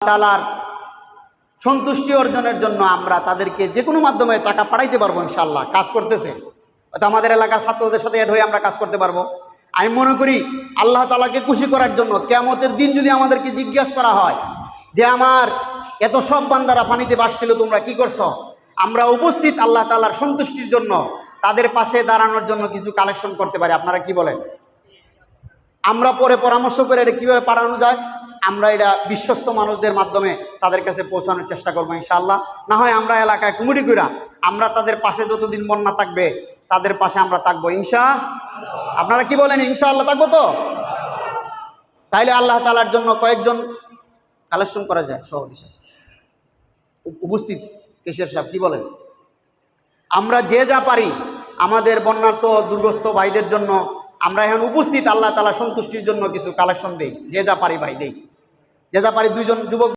তাআলার সন্তুষ্টি অর্জনের জন্য আমরা তাদেরকে যে কোনো মাধ্যমে টাকা পাঠাইতে পারবো ইনশাআল্লাহ। কাজ করতেছে, হয়তো আমাদের এলাকার ছাত্রদের সাথে অ্যাড হয়ে আমরা কাজ করতে পারবো। আমি মনে করি আল্লাহ তাআলাকে খুশি করার জন্য কিয়ামতের দিন যদি আমাদেরকে জিজ্ঞাসা করা হয় যে আমার এত সব বান্দারা পানিতে ভাসছিল, তোমরা কি করছো, আমরা উপস্থিত আল্লাহ তাআলার সন্তুষ্টির জন্য তাদের পাশে দাঁড়ানোর জন্য কিছু কালেকশন করতে পারি। আপনারা কি বলেন? আমরা পরে পরামর্শ করে এটা কীভাবে পাঠানো যায়, আমরা এটা বিশ্বস্ত মানুষদের মাধ্যমে তাদের কাছে পৌঁছানোর চেষ্টা করবো ইনশাআল্লাহ। না হয় আমরা এলাকায় কমিটি কইরা আমরা তাদের পাশে যতদিন বন্যা থাকবে তাদের পাশে আমরা থাকবো আপনারা কি বলেন? ইনশাআল্লাহ থাকবো তো? তাইলে আল্লাহ তাআলার জন্য কয়েকজন কালেকশন করা যায়। সভাপতি সাহেব উপস্থিত, কেশিয়ার সাহেব কি বলেন? আমরা যে যা পারি আমাদের বন্যার্ত দুর্গস্ত ভাইদের জন্য আমরা এখন উপস্থিত আল্লাহ তাআলা সন্তুষ্টির জন্য কিছু কালেকশন দেই, যে যা পারি ভাই দেই, যে যা পারি। দুইজন যুবক